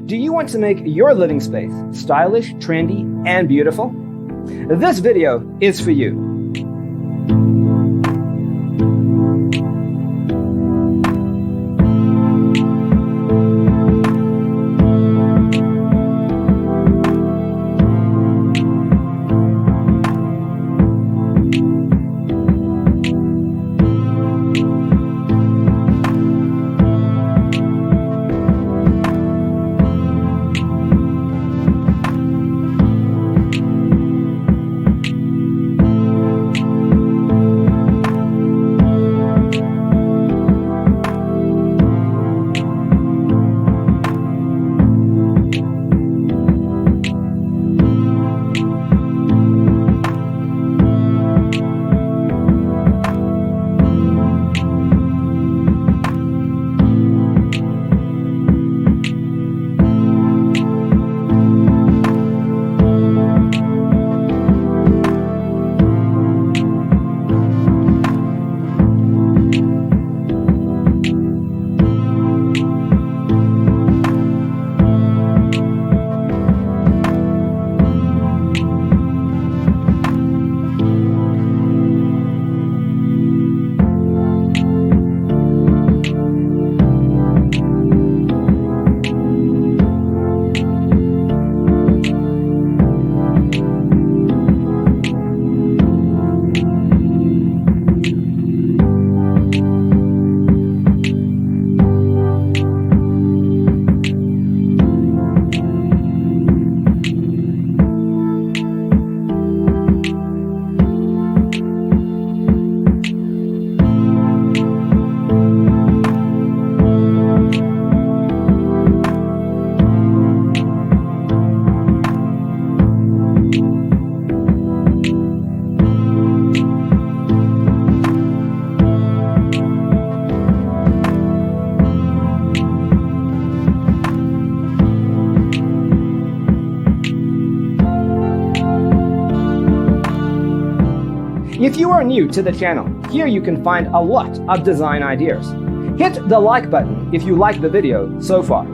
Do you want to make your living space stylish, trendy, and beautiful? This video is for you. If you are new to the channel, here you can find a lot of design ideas. Hit the like button if you like the video so far.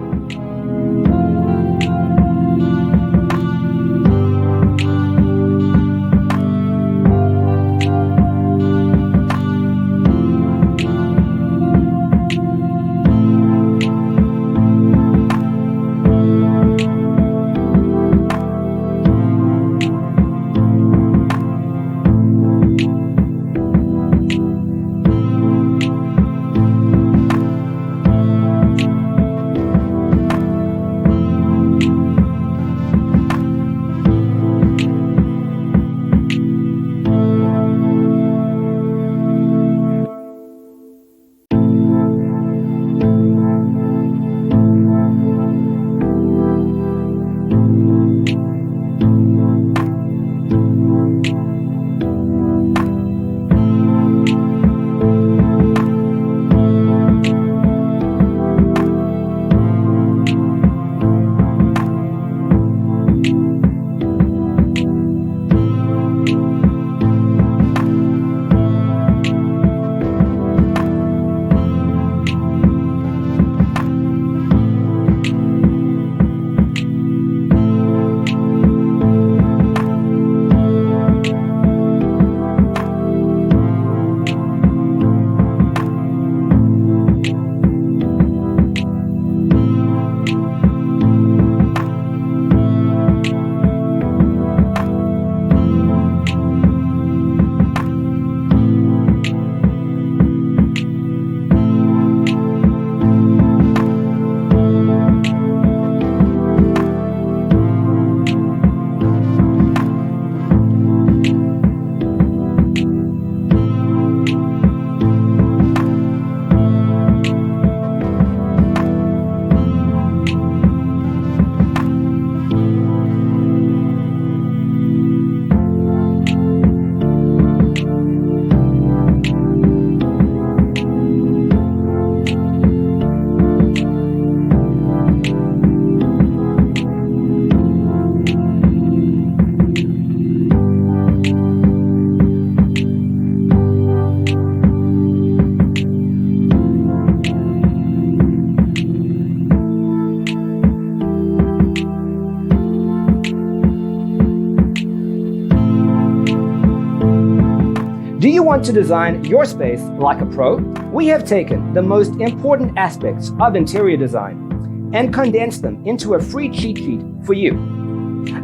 you want to design your space like a pro? We have taken the most important aspects of interior design and condensed them into a free cheat sheet for you.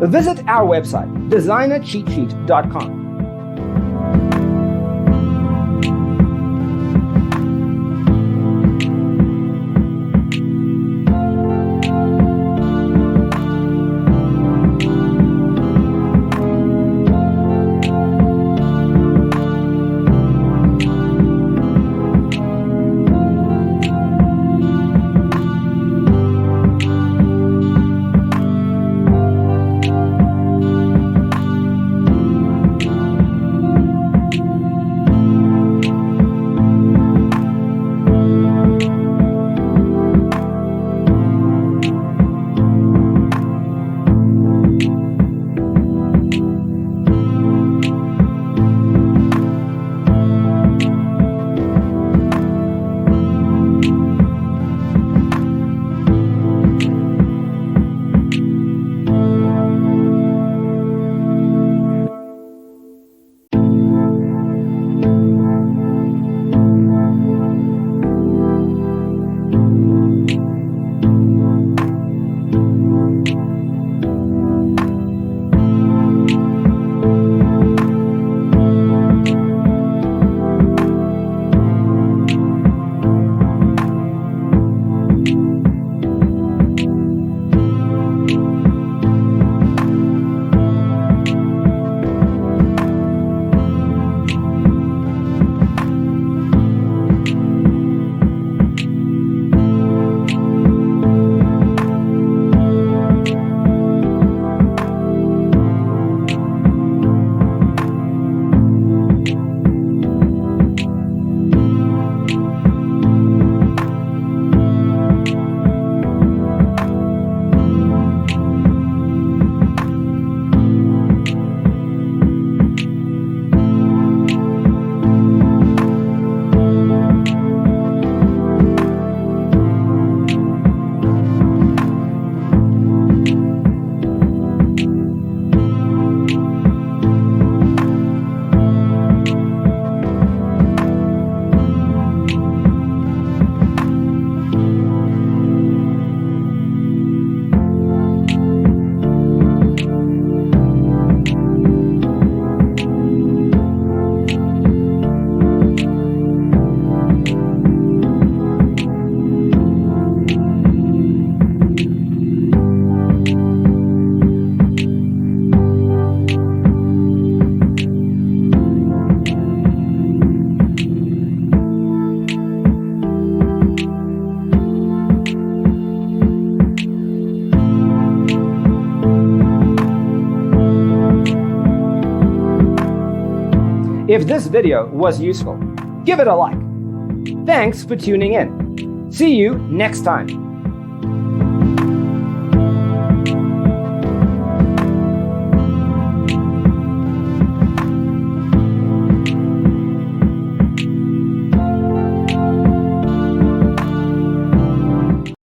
Visit our website, designercheatsheet.com. If this video was useful, give it a like. Thanks for tuning in. See you next time.